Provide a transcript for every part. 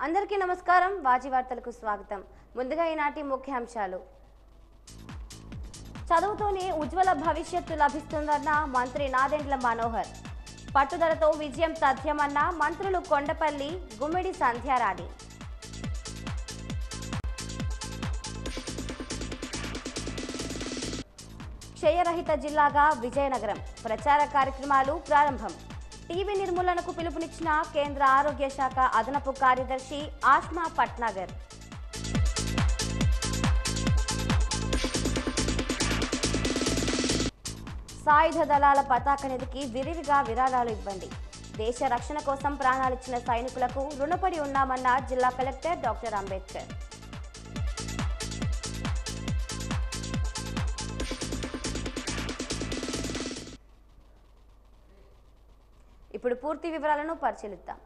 అందరికీ నమస్కారం. వాజీ వార్తలకు స్వాగతం. ముందుగా ఈనాటి ముఖ్యాంశాలు. చదువుతోనే ఉజ్వల భవిష్యత్తు లభిస్తుందన్న మంత్రి నాదెండ్ల మనోహర్. పట్టుదలతో విజయం తథ్యమన్న మంత్రులు కొండపల్లి, గుమ్మిడి సంధ్యారాణి. క్షయరహిత జిల్లాగా విజయనగరం ప్రచార కార్యక్రమాలు ప్రారంభం. టీబీ నిర్మూలనకు పిలుపునిచ్చిన కేంద్ర ఆరోగ్య శాఖ అదనపు కార్యదర్శి ఆస్మా పట్నాగర్. సాయుధ దళాల పతాక నిధికి విరివిగా విరాళాలు ఇవ్వండి. దేశ రక్షణ కోసం ప్రాణాలిచ్చిన సైనికులకు రుణపడి ఉన్నామన్న జిల్లా కలెక్టర్ డాక్టర్ అంబేద్కర్. ఇప్పుడు పూర్తి వివరాలను పరిశీలిద్దాం.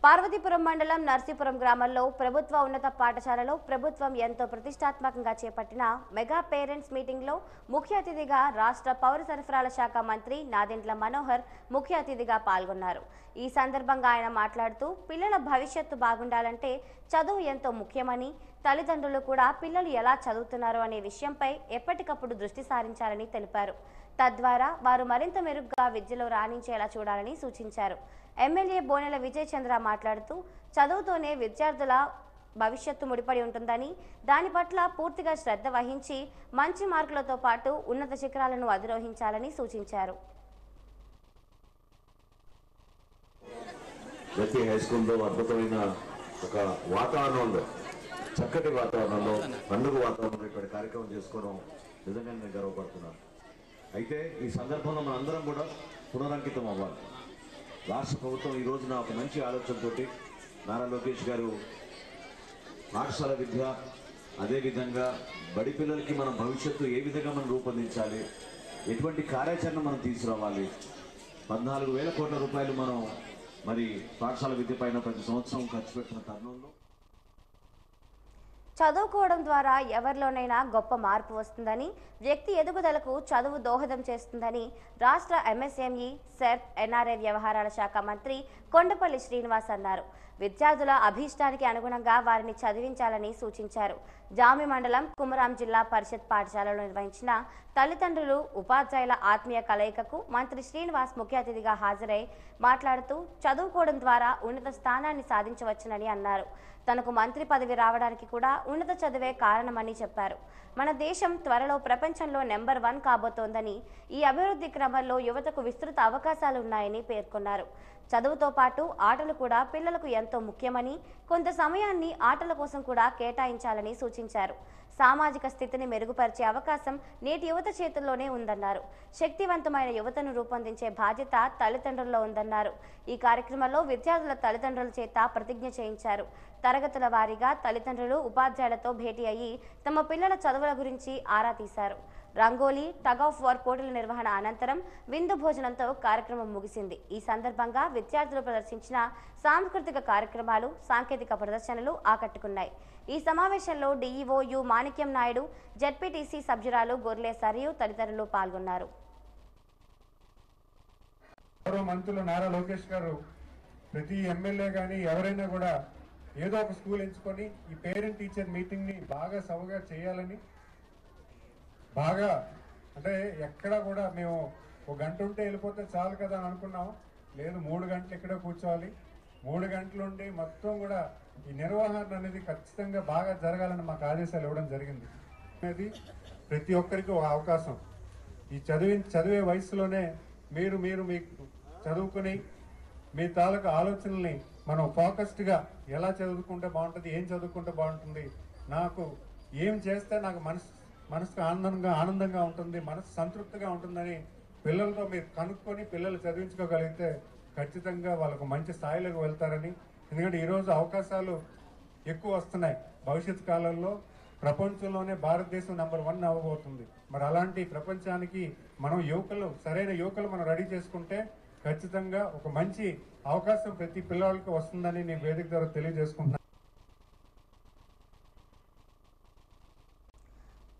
పార్వతీపురం మండలం నర్సీపురం గ్రామంలో ప్రభుత్వ ఉన్నత పాఠశాలలో ప్రభుత్వం ఎంతో ప్రతిష్టాత్మకంగా చేపట్టిన మెగా పేరెంట్స్ మీటింగ్లో ముఖ్య అతిథిగా రాష్ట్ర పౌర సరఫరాల శాఖ మంత్రి నాదెండ్ల మనోహర్ ముఖ్య అతిథిగా పాల్గొన్నారు. ఈ సందర్భంగా ఆయన మాట్లాడుతూ పిల్లల భవిష్యత్తు బాగుండాలంటే చదువు ఎంతో ముఖ్యమని, తల్లిదండ్రులు కూడా పిల్లలు ఎలా చదువుతున్నారు అనే విషయంపై ఎప్పటికప్పుడు దృష్టి సారించాలని తెలిపారు. తద్వారా వారు మరింత మెరుగ్గా విద్యలో రాణించేలా చూడాలని సూచించారు. ఎమ్మెల్యే బోనెల విజయ్ చంద్ర మాట్లాడుతూ చదువుతోనే విద్యార్థుల భవిష్యత్తు ముడిపడి ఉంటుందని, దాని పట్ల పూర్తిగా శ్రద్ధ వహించి మంచి మార్కులతో పాటు ఉన్నత శిఖరాలను అధిరోహించాలని సూచించారు. ప్రతి హై స్కూల్లో అద్భుతమైన ఒక వాతావరణంలో, చక్కటి వాతావరణంలో, పండుగ వాతావరణంలో ఇక్కడ కార్యక్రమం చేసుకోవడం నిజంగా నేను గర్వపడుతున్నాను. అయితే ఈ సందర్భంలో మనందరం కూడా పునరంకితం అవ్వాలి. రాష్ట్ర ప్రభుత్వం ఈ రోజున ఒక మంచి ఆలోచనతోటి నారా లోకేష్ గారు పాఠశాల విద్య, అదేవిధంగా బడి పిల్లలకి మన భవిష్యత్తు ఏ విధంగా మనం రూపొందించాలి, ఎటువంటి కార్యాచరణ మనం తీసుకురావాలి, 14,000 కోట్ల రూపాయలు మనం మరి పాఠశాల విద్య పైన ప్రతి సంవత్సరం ఖర్చు పెట్టిన తరుణంలో చదువుకోవడం ద్వారా ఎవరిలోనైనా గొప్ప మార్పు వస్తుందని, వ్యక్తి ఎదుగుదలకు చదువు దోహదం చేస్తుందని రాష్ట్ర ఎంఎస్ఎంఈ, సెర్ప్, ఎన్ఆర్ఐ వ్యవహారాల శాఖ మంత్రి కొండపల్లి శ్రీనివాస్ అన్నారు. విద్యార్థుల అభీష్టానికి అనుగుణంగా వారిని చదివించాలని సూచించారు. జామి మండలం కుమరాం జిల్లా పరిషత్ పాఠశాలలో నిర్వహించిన తల్లిదండ్రులు, ఉపాధ్యాయుల ఆత్మీయ కలయికకు మంత్రి శ్రీనివాస్ ముఖ్య అతిథిగా హాజరై మాట్లాడుతూ చదువుకోవడం ద్వారా ఉన్నత స్థానాన్ని సాధించవచ్చునని అన్నారు. తనకు మంత్రి పదవి రావడానికి కూడా ఉన్నత చదువే కారణమని చెప్పారు. మన దేశం త్వరలో ప్రపంచంలో నెంబర్ 1 కాబోతోందని, ఈ అభివృద్ధి క్రమంలో యువతకు విస్తృత అవకాశాలు ఉన్నాయని పేర్కొన్నారు. చదువుతో పాటు ఆటలు కూడా పిల్లలకు ఎంతో ముఖ్యమని, కొంత సమయాన్ని ఆటల కోసం కూడా కేటాయించాలని సూచించారు. సామాజిక స్థితిని మెరుగుపరిచే అవకాశం నేటి యువత చేతుల్లోనే ఉందన్నారు. శక్తివంతమైన యువతను రూపొందించే బాధ్యత తల్లిదండ్రుల్లో ఉందన్నారు. ఈ కార్యక్రమంలో విద్యార్థుల తల్లిదండ్రుల చేత ప్రతిజ్ఞ చేయించారు. తరగతుల వారీగా తల్లిదండ్రులు ఉపాధ్యాయులతో భేటీ అయ్యి తమ పిల్లల చదువుల గురించి ఆరా తీశారు. రంగోలీ, టగ్ ఆఫ్ వార్ పోటీల నిర్వహణ అనంతరం విందు భోజనంతో కార్యక్రమం ముగిసింది. ఈ సందర్భంగా విద్యార్థులు ప్రదర్శించిన సాంస్కృతిక కార్యక్రమాలు, సాంకేతిక ప్రదర్శనలు ఆకట్టుకున్నాయి. ఈ సమావేశంలో DEO you Manikyam Naidu, ZPTC సభ్యురాలు గొర్లే సరియు తదితరులు పాల్గొన్నారు. మంత్రులు నారా లోకేష్ గారు ప్రతి ఎమ్మెల్యే కానీ ఎవరైనా కూడా ఏదో ఒక స్కూల్ ఎంచుకొని ఈ పేరెంట్ టీచర్ మీటింగ్ ని బాగా సవగా చేయాలని, బాగా అంటే ఎక్కడ కూడా మేము ఒక గంట ఉంటే వెళ్ళిపోతే చాలు కదా అని అనుకున్నాం. లేదు, 3 గంటలు ఇక్కడే కూర్చోవాలి. 3 గంటలు ఉండి మొత్తం కూడా ఈ నిర్వహణ అనేది ఖచ్చితంగా బాగా జరగాలని మాకు ఆదేశాలు ఇవ్వడం జరిగింది. అనేది ప్రతి ఒక్కరికి ఒక అవకాశం. ఈ చదివే వయసులోనే మీరు మీకు చదువుకుని మీ తాలూకు ఆలోచనల్ని మనం ఫోకస్డ్గా ఎలా చదువుకుంటే బాగుంటుంది, ఏం చదువుకుంటే బాగుంటుంది, నాకు ఏం చేస్తే నాకు మనసుకు ఆనందంగా ఉంటుంది, మనసు సంతృప్తిగా ఉంటుందని పిల్లలతో మీరు కనుక్కొని పిల్లలు చదివించుకోగలిగితే ఖచ్చితంగా వాళ్ళకు మంచి స్థాయిలోకి వెళ్తారని. ఎందుకంటే ఈరోజు అవకాశాలు ఎక్కువ వస్తున్నాయి. భవిష్యత్ కాలంలో ప్రపంచంలోనే భారతదేశం నెంబర్ 1 అవ్వబోతుంది. మరి అలాంటి ప్రపంచానికి మనం సరైన యువకులు మనం రెడీ చేసుకుంటే ఖచ్చితంగా ఒక మంచి అవకాశం ప్రతి పిల్లవాళ్ళకి వస్తుందని నేను వేదిక ద్వారా తెలియజేసుకుంటున్నాను.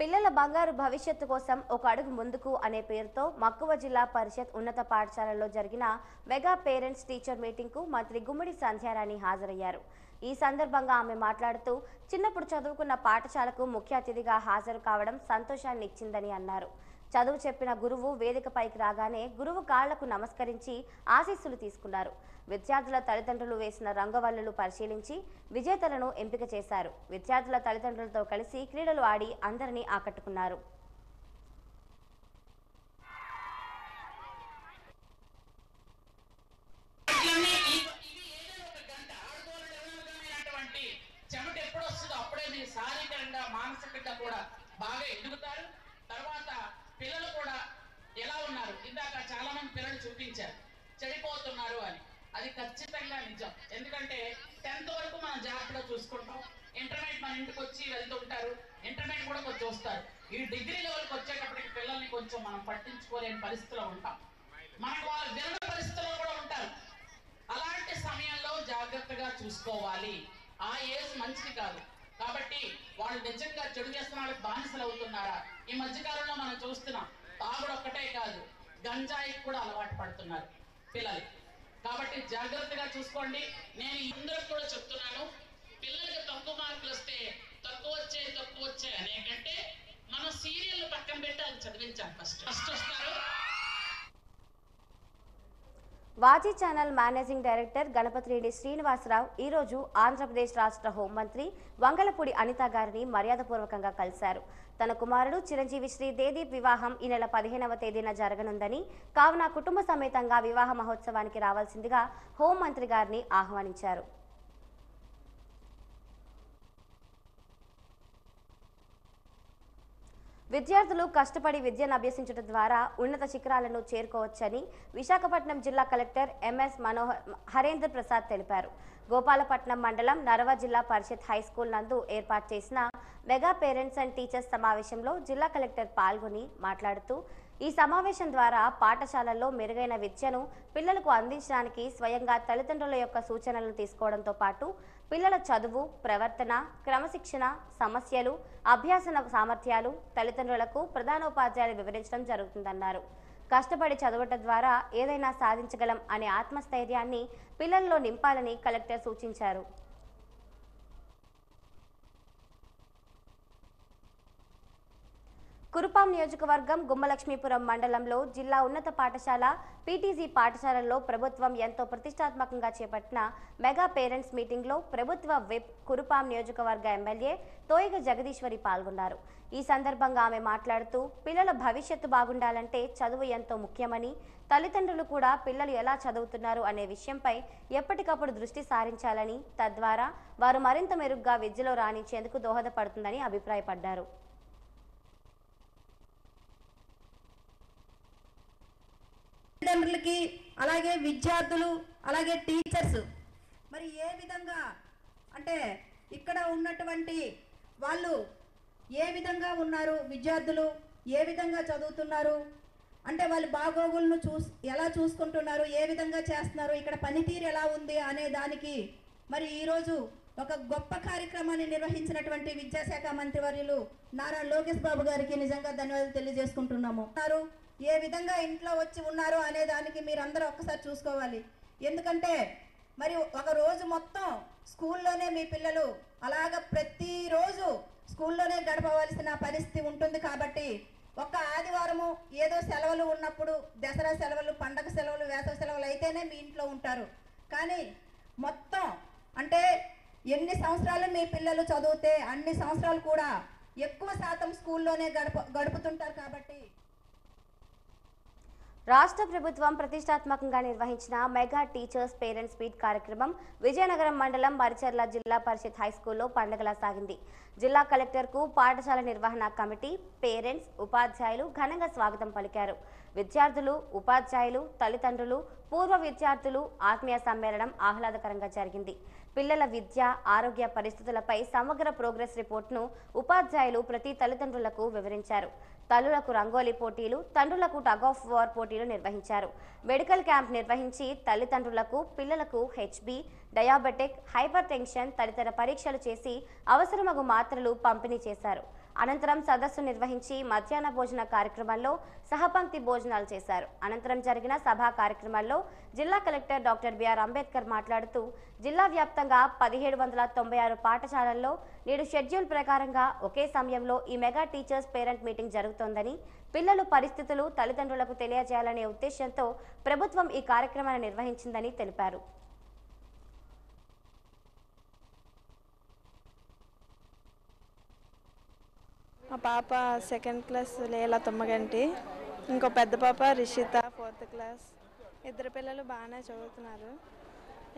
పిల్లల బంగారు భవిష్యత్తు కోసం ఒక అడుగు ముందుకు అనే పేరుతో మక్కువ జిల్లా పరిషత్ ఉన్నత పాఠశాలలో జరిగిన మెగా పేరెంట్స్ టీచర్ మీటింగ్కు మంత్రి గుమ్మడి సంధ్యారాణి హాజరయ్యారు. ఈ సందర్భంగా ఆమె మాట్లాడుతూ చిన్నప్పుడు చదువుకున్న పాఠశాలకు ముఖ్య అతిథిగా హాజరు కావడం సంతోషాన్ని ఇచ్చిందని అన్నారు. చదువు చెప్పిన గురువు వేదికపైకి రాగానే గురువు కాళ్లకు నమస్కరించి ఆశీస్సులు తీసుకున్నారు. విద్యార్థుల తల్లిదండ్రులు వేసిన రంగవల్లులు పరిశీలించి విజేతలను ఎంపిక చేశారు. విద్యార్థుల తల్లిదండ్రులతో కలిసి క్రీడలు ఆడి అందరినీ ఆకట్టుకున్నారు. పిల్లలు కూడా ఎలా ఉన్నారు, ఇందాక చాలా మంది పిల్లలు చూపించారు చెడిపోతున్నారు అని. అది ఖచ్చితంగా నిజం. ఎందుకంటే 10th వరకు మనం జాగ్రత్తగా చూసుకుంటాం. ఇంటర్మీడియట్ మన ఇంటికి వచ్చి వెళ్తుంటారు, ఇంటర్మీడియట్ కూడా కొంచెం వస్తారు. ఈ డిగ్రీ లెవెల్కి వచ్చేటప్పటికి పిల్లల్ని కొంచెం మనం పట్టించుకోలేని పరిస్థితిలో ఉంటాం. మనకు వాళ్ళు విరణ పరిస్థితిలో కూడా ఉంటారు. అలాంటి సమయంలో జాగ్రత్తగా చూసుకోవాలి. ఆ ఏజ్ మంచిది కాదు. కాబట్టి వాళ్ళు నిజంగా చెడు వ్యసనాలకు బానిసలు అవుతున్నారా? ఈ మధ్యకాలంలో మనం చూస్తున్నాం. తాగుడు ఒక్కటే కాదు, గంజాయికి కూడా అలవాటు పడుతున్నారు పిల్లలు. కాబట్టి జాగ్రత్తగా చూసుకోండి. నేను అందరికి కూడా చెప్తున్నాను, పిల్లలకి తక్కువ మార్కులు వస్తే తక్కువ వచ్చాయి అనే కంటే మనం సీరియల్ పక్కన పెట్టి అది చదివించాలి. ఫస్ట్ వస్తారు. వాజీ channel managing director Ganapathireddy Srinivasarao ఈరోజు ఆంధ్రప్రదేశ్ రాష్ట్ర హోంమంత్రి వంగలపూడి అనిత గారిని మర్యాదపూర్వకంగా కలిశారు. తన కుమారుడు చిరంజీవి శ్రీ దేదీప్ వివాహం ఈ నెల 15వ తేదీన జరగనుందని, కావున కుటుంబ సమేతంగా వివాహ మహోత్సవానికి రావాల్సిందిగా హోంమంత్రి గారిని ఆహ్వానించారు. విద్యార్థులు కష్టపడి విద్యను అభ్యసించడం ద్వారా ఉన్నత శిఖరాలను చేరుకోవచ్చని విశాఖపట్నం జిల్లా కలెక్టర్ ఎంఎస్ హరేంద్ర ప్రసాద్ తెలిపారు. గోపాలపట్నం మండలం నరవ జిల్లా పరిషత్ హైస్కూల్ నందు ఏర్పాటు చేసిన మెగా పేరెంట్స్ అండ్ టీచర్స్ సమావేశంలో జిల్లా కలెక్టర్ పాల్గొని మాట్లాడుతూ, ఈ సమావేశం ద్వారా పాఠశాలల్లో మెరుగైన విద్యను పిల్లలకు అందించడానికి స్వయంగా తల్లిదండ్రుల యొక్క సూచనలను తీసుకోవడంతో పాటు పిల్లల చదువు, ప్రవర్తన, క్రమశిక్షణ, సమస్యలు, అభ్యాసన సామర్థ్యాలు తల్లిదండ్రులకు ప్రధానోపాధ్యాయులు వివరించడం జరుగుతుందన్నారు. కష్టపడి చదవటం ద్వారా ఏదైనా సాధించగలం అనే ఆత్మస్థైర్యాన్ని పిల్లల్లో నింపాలని కలెక్టర్ సూచించారు. కురుపాం నియోజకవర్గం గుమ్మలక్ష్మీపురం మండలంలో జిల్లా ఉన్నత పాఠశాల పీటీజీ పాఠశాలల్లో ప్రభుత్వం ఎంతో ప్రతిష్టాత్మకంగా చేపట్టిన మెగా పేరెంట్స్ మీటింగ్లో ప్రభుత్వ విప్ కురుపాం నియోజకవర్గ ఎమ్మెల్యే తోయగ జగదీశ్వరి పాల్గొన్నారు. ఈ సందర్భంగా ఆమె మాట్లాడుతూ, పిల్లల భవిష్యత్తు బాగుండాలంటే చదువు ఎంతో ముఖ్యమని, తల్లిదండ్రులు కూడా పిల్లలు ఎలా చదువుతున్నారు అనే విషయంపై ఎప్పటికప్పుడు దృష్టి సారించాలని, తద్వారా వారు మరింత మెరుగ్గా విద్యలో రాణించేందుకు దోహదపడుతుందని అభిప్రాయపడ్డారు. తల్లిదండ్రులకి, అలాగే విద్యార్థులు, అలాగే టీచర్స్ మరి ఏ విధంగా అంటే ఇక్కడ ఉన్నటువంటి వాళ్ళు ఏ విధంగా ఉన్నారు, విద్యార్థులు ఏ విధంగా చదువుతున్నారు అంటే వాళ్ళ బాగోగులను ఎలా చూసుకుంటున్నారు, ఏ విధంగా చేస్తున్నారు, ఇక్కడ పనితీరు ఎలా ఉంది అనే దానికి మరి ఈరోజు ఒక గొప్ప కార్యక్రమాన్ని నిర్వహించినటువంటి విద్యాశాఖ మంత్రివర్యులు నారా లోకేష్ బాబు గారికి నిజంగా ధన్యవాదాలు తెలియజేసుకుంటున్నాము. ఏ విధంగా ఇంట్లో వచ్చి ఉన్నారు అనే దానికి మీరందరూ ఒక్కసారి చూసుకోవాలి. ఎందుకంటే మరి ఒక రోజు మొత్తం స్కూల్లోనే మీ పిల్లలు అలాగ ప్రతిరోజు స్కూల్లోనే గడపవలసిన పరిస్థితి ఉంటుంది. కాబట్టి ఒక్క ఆదివారము ఏదో సెలవులు ఉన్నప్పుడు, దసరా సెలవులు, పండగ సెలవులు, వేసవి సెలవులు అయితేనే మీ ఇంట్లో ఉంటారు. కానీ మొత్తం అంటే ఎన్ని సంవత్సరాలు మీ పిల్లలు చదివితే అన్ని సంవత్సరాలు కూడా ఎక్కువ శాతం స్కూల్లోనే గడుపుతుంటారు. కాబట్టి రాష్ట్ర ప్రభుత్వం ప్రతిష్టాత్మకంగా నిర్వహించిన మెగా టీచర్స్ పేరెంట్స్ మీట్ కార్యక్రమం విజయనగరం మండలం మరిచెర్ల జిల్లా పరిషత్ హైస్కూల్లో పండుగలా సాగింది. జిల్లా కలెక్టర్కు పాఠశాల నిర్వహణ కమిటీ, పేరెంట్స్, ఉపాధ్యాయులు ఘనంగా స్వాగతం పలికారు. విద్యార్థులు, ఉపాధ్యాయులు, తల్లిదండ్రులు, పూర్వ విద్యార్థులు ఆత్మీయ సమ్మేళనం ఆహ్లాదకరంగా జరిగింది. పిల్లల విద్య, ఆరోగ్య పరిస్థితులపై సమగ్ర ప్రోగ్రెస్ రిపోర్ట్ను ఉపాధ్యాయులు ప్రతి తల్లిదండ్రులకు వివరించారు. తల్లులకు రంగోలీ పోటీలు, తండ్రులకు టగ్ ఆఫ్ వార్ పోటీలు నిర్వహించారు. మెడికల్ క్యాంప్ నిర్వహించి తల్లిదండ్రులకు, పిల్లలకు హెచ్బి, డయాబెటిక్, హైపర్ టెన్షన్ తదితర పరీక్షలు చేసి అవసరమగు మాత్రలు పంపిణీ చేశారు. అనంతరం సదస్సు నిర్వహించి మధ్యాహ్న భోజన కార్యక్రమంలో సహపంక్తి భోజనాలు చేశారు. అనంతరం జరిగిన సభా కార్యక్రమాల్లో జిల్లా కలెక్టర్ డాక్టర్ బిఆర్ అంబేద్కర్ మాట్లాడుతూ జిల్లా వ్యాప్తంగా 1796 పాఠశాలల్లో నేడు షెడ్యూల్ ప్రకారంగా ఒకే సమయంలో ఈ మెగా టీచర్స్ పేరెంట్ మీటింగ్ జరుగుతోందని, పిల్లల పరిస్థితులు తల్లిదండ్రులకు తెలియజేయాలనే ఉద్దేశంతో ప్రభుత్వం ఈ కార్యక్రమాన్ని నిర్వహించిందని తెలిపారు. మా పాప 2nd క్లాస్ లేలా తొమ్మగంటి, ఇంకో పెద్ద పాప రిషిత 4th క్లాస్. ఇద్దరు పిల్లలు బాగానే చదువుతున్నారు.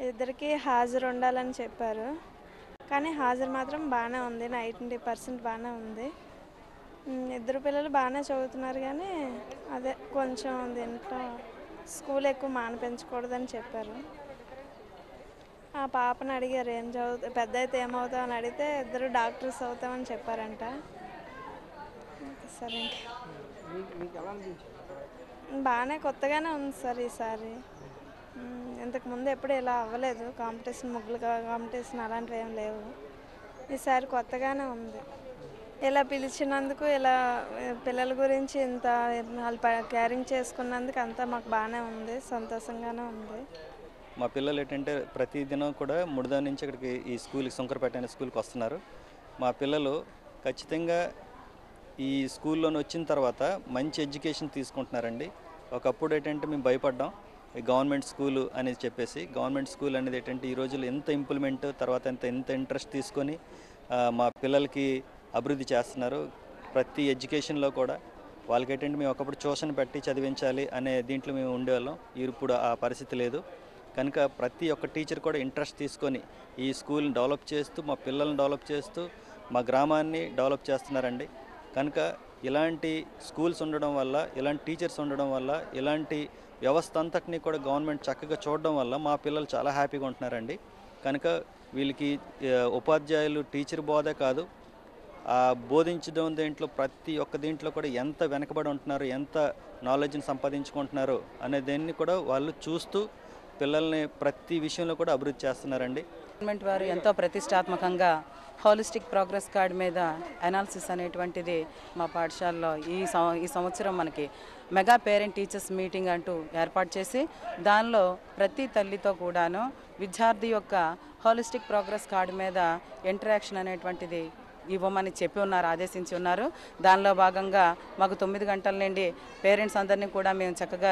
ఇద్దరికి హాజరు ఉండాలని చెప్పారు, కానీ హాజరు మాత్రం బాగానే ఉంది, 90% బాగానే ఉంది. ఇద్దరు పిల్లలు బాగానే చదువుతున్నారు, కానీ అదే కొంచెం దీంట్లో స్కూల్ ఎక్కువ మానిపించకూడదని చెప్పారు. ఆ పాపను అడిగారు ఏం చదువు పెద్ద అయితే ఏమవుతావు అని అడిగితే ఇద్దరు డాక్టర్స్ అవుతామని చెప్పారంట. సరే బాగానే కొత్తగానే ఉంది సార్ ఈసారి. ఇంతకుముందు ఎప్పుడు ఇలా అవ్వలేదు, కాంపిటీషన్ ముగ్గులు కాంపిటీషన్ అలాంటివి ఏం లేవు. ఈసారి కొత్తగానే ఉంది. ఇలా పిలిచినందుకు, ఇలా పిల్లల గురించి ఇంత వాళ్ళు కేరింగ్ చేసుకున్నందుకు అంతా మాకు బాగానే ఉంది, సంతోషంగానే ఉంది. మా పిల్లలు ఏంటంటే ప్రతిదినం కూడా ముడిదా నుంచి ఇక్కడికి ఈ స్కూల్కి శంకరపేట అనే స్కూల్కి వస్తున్నారు. మా పిల్లలు ఖచ్చితంగా ఈ స్కూల్లోని వచ్చిన తర్వాత మంచి ఎడ్యుకేషన్ తీసుకుంటున్నారండి. ఒకప్పుడు ఏంటంటే మేము భయపడ్డాం గవర్నమెంట్ స్కూలు అనేది చెప్పేసి. గవర్నమెంట్ స్కూల్ అనేది ఏంటంటే ఈ రోజుల్లో ఎంత ఇంప్లిమెంట్ తర్వాత ఎంత ఇంట్రెస్ట్ తీసుకొని మా పిల్లలకి అభివృద్ధి చేస్తున్నారు. ప్రతి ఎడ్యుకేషన్లో కూడా వాళ్ళకి ఏంటంటే మేము ఒకప్పుడు ట్యూషన్ పెట్టి చదివించాలి అనే దీంట్లో మేము ఉండేవాళ్ళం. ఇప్పుడు ఆ పరిస్థితి లేదు. కనుక ప్రతి ఒక్క టీచర్ కూడా ఇంట్రెస్ట్ తీసుకొని ఈ స్కూల్ని డెవలప్ చేస్తూ, మా పిల్లల్ని డెవలప్ చేస్తూ, మా గ్రామాన్ని డెవలప్ చేస్తున్నారండి. కనుక ఇలాంటి స్కూల్స్ ఉండడం వల్ల, ఇలాంటి టీచర్స్ ఉండడం వల్ల, ఇలాంటి వ్యవస్థ అంతటినీ కూడా గవర్నమెంట్ చక్కగా చూడడం వల్ల మా పిల్లలు చాలా హ్యాపీగా ఉంటున్నారండి. కనుక వీళ్ళకి ఉపాధ్యాయులు టీచర్ బోధే కాదు, బోధించడం దీంట్లో ప్రతి ఒక్క దీంట్లో కూడా ఎంత వెనకబడి ఉంటున్నారు, ఎంత నాలెడ్జ్ని సంపాదించుకుంటున్నారు అనే దాన్ని కూడా వాళ్ళు చూస్తూ పిల్లల్ని ప్రతి విషయంలో కూడా అభివృద్ధి చేస్తున్నారండి. గవర్నమెంట్ వారు ఎంతో ప్రతిష్టాత్మకంగా హోలిస్టిక్ ప్రోగ్రెస్ కార్డ్ మీద అనాలిసిస్ అనేటువంటిది మా పాఠశాలలో ఈ సంవత్సరం మనకి మెగా పేరెంట్ టీచర్స్ మీటింగ్ అంటూ ఏర్పాటు చేసి, దానిలో ప్రతి తల్లితో కూడాను విద్యార్థి యొక్క హోలిస్టిక్ ప్రోగ్రెస్ కార్డు మీద ఇంటరాక్షన్ అనేటువంటిది ఇవ్వమని చెప్పి ఉన్నారు, ఆదేశించి ఉన్నారు. దానిలో భాగంగా మాకు 9 గంటల నుండి పేరెంట్స్ అందరినీ కూడా మేము చక్కగా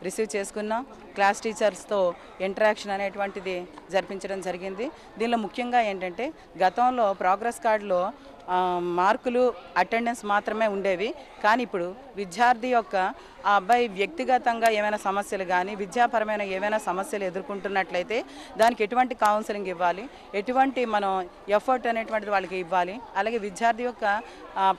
రిసీవ్ చేసుకున్నాం. క్లాస్ టీచర్స్తో ఇంటరాక్షన్ అనేటువంటిది జరిపించడం జరిగింది. దీనిలో ముఖ్యంగా ఏంటంటే గతంలో ప్రోగ్రెస్ కార్డులో మార్కులు అటెండెన్స్ మాత్రమే ఉండేవి, కానీ ఇప్పుడు విద్యార్థి యొక్క ఆ అబ్బాయి వ్యక్తిగతంగా ఏమైనా సమస్యలు కానీ విద్యాపరమైన ఏమైనా సమస్యలు ఎదుర్కొంటున్నట్లయితే దానికి ఎటువంటి కౌన్సిలింగ్ ఇవ్వాలి, ఎటువంటి మనం ఎఫర్ట్ అనేటువంటిది వాళ్ళకి ఇవ్వాలి, అలాగే విద్యార్థి యొక్క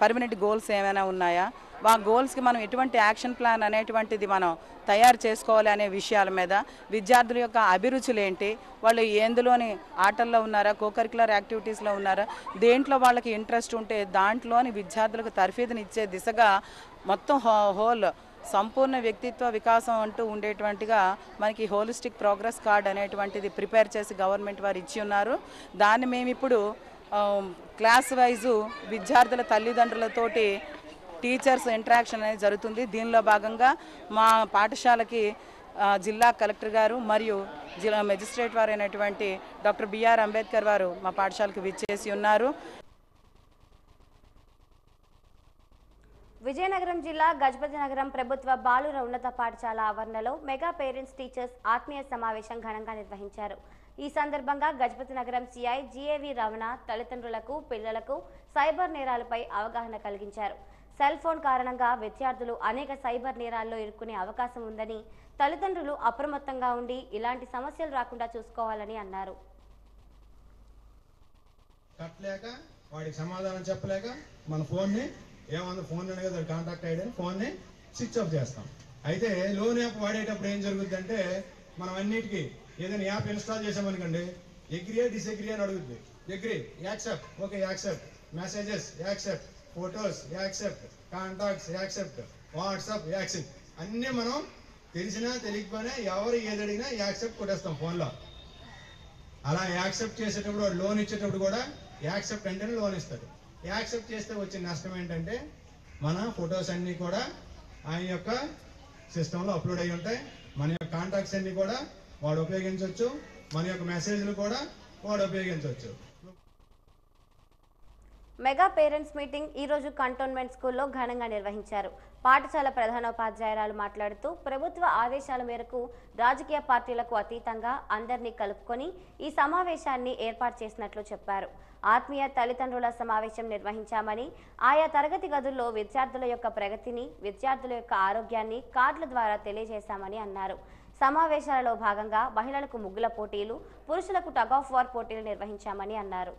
పర్మనెంట్ గోల్స్ ఏమైనా ఉన్నాయా, ఆ గోల్స్కి మనం ఎటువంటి యాక్షన్ ప్లాన్ అనేటువంటిది మనం తయారు చేసుకోవాలి అనే విషయాల మీద, విద్యార్థుల యొక్క అభిరుచులు ఏంటి, వాళ్ళు ఎందులోని ఆటల్లో ఉన్నారా, కోకరిక్యులర్ యాక్టివిటీస్లో ఉన్నారా, దేంట్లో వాళ్ళకి ఇంట్రెస్ట్ ఉంటే దాంట్లోని విద్యార్థులకు తర్ఫీదునిచ్చే దిశగా మొత్తం హోల్ సంపూర్ణ వ్యక్తిత్వ వికాసం అంటూ ఉండేటువంటిగా మనకి హోలిస్టిక్ ప్రోగ్రెస్ కార్డ్ అనేటువంటిది ప్రిపేర్ చేసి గవర్నమెంట్ వారు ఇచ్చి ఉన్నారు. దాన్ని మేము ఇప్పుడు క్లాస్ వైజు విద్యార్థుల తల్లిదండ్రులతోటి టీచర్స్ ఇంటరాక్షన్ అనేది జరుగుతుంది. దీనిలో భాగంగా మా పాఠశాలకి జిల్లా కలెక్టర్ గారు మరియు జిల్లా మెజిస్ట్రేట్ వారు అయినటువంటి డాక్టర్ బిఆర్ అంబేద్కర్ వారు మా పాఠశాలకు విచ్చేసి ఉన్నారు. విజయనగరం జిల్లా గజపతి నగరం ప్రభుత్వ బాలుర ఉన్నత పాఠశాల ఆవరణలో మెగా పేరెంట్స్ టీచర్స్ ఆత్మీయ సమావేశం ఘనంగా నిర్వహించారు. ఈ సందర్భంగా గజపతి నగరం సిఐ జిఏవి రమణ తల్లిదండ్రులకు, పిల్లలకు సైబర్ నేరాలపై అవగాహన కలిగించారు. సెల్ ఫోన్ కారణంగా విద్యార్థులు అనేక సైబర్ నేరాల్లో ఇరుక్కునే అవకాశం ఉందని, తల్లిదండ్రులు అప్రమత్తంగా ఉండి ఇలాంటి సమస్యలు రాకుండా చూసుకోవాలని అన్నారు. కట్టలేక వాడికి సమాధానం చెప్పలేక మన ఫోన్ని ఏమన్నా ఫోన్ అనే కదా కాంటాక్ట్ ఐడి ఫోన్ని స్విచ్ ఆఫ్ చేస్తాం. అయితే లోన్ యాప్ వాడేటప్పుడు ఏం జరుగుతుందంటే మనం అన్నిటికీ ఏదైనా యాప్ ఇన్స్టాల్ చేసామనుకోండి, అగ్రీ డిసగ్రీ అని అడుగుద్ది. Agree, accept, okay accept, messages accept, photos accept, contacts accept, WhatsApp accept, అన్నీ మనం తెలిసినా తెలియకపోయినా ఎవరు ఏది అడిగినా యాక్సెప్ట్ కొట్టేస్తాం ఫోన్లో. అలా యాక్సెప్ట్ చేసేటప్పుడు లోన్ ఇచ్చేటప్పుడు కూడా యాక్సెప్ట్ అంటేనే లోన్ ఇస్తాడు. యాక్సెప్ట్ చేస్తే వచ్చిన నష్టం ఏంటంటే మన ఫొటోస్ అన్నీ కూడా ఆయన యొక్క సిస్టంలో అప్లోడ్ అయి ఉంటాయి. మన యొక్క కాంటాక్ట్స్ అన్నీ కూడా వాడు ఉపయోగించవచ్చు, మన యొక్క మెసేజ్లు కూడా వాడు ఉపయోగించవచ్చు. మెగా పేరెంట్స్ మీటింగ్ ఈరోజు కంటోన్మెంట్ స్కూల్లో ఘనంగా నిర్వహించారు. పాఠశాల ప్రధానోపాధ్యాయురాలు మాట్లాడుతూ ప్రభుత్వ ఆదేశాల మేరకు రాజకీయ పార్టీలకు అతీతంగా అందరినీ కలుపుకొని ఈ సమావేశాన్ని ఏర్పాటు చేసినట్లు చెప్పారు. ఆత్మీయ తల్లిదండ్రుల సమావేశం నిర్వహించామని, ఆయా తరగతి గదుల్లో విద్యార్థుల యొక్క ప్రగతిని, విద్యార్థుల యొక్క ఆరోగ్యాన్ని కార్డుల ద్వారా తెలియజేశామని అన్నారు. సమావేశాలలో భాగంగా మహిళలకు ముగ్గుల పోటీలు, పురుషులకు టగ్ ఆఫ్ వార్ పోటీలు నిర్వహించామని అన్నారు.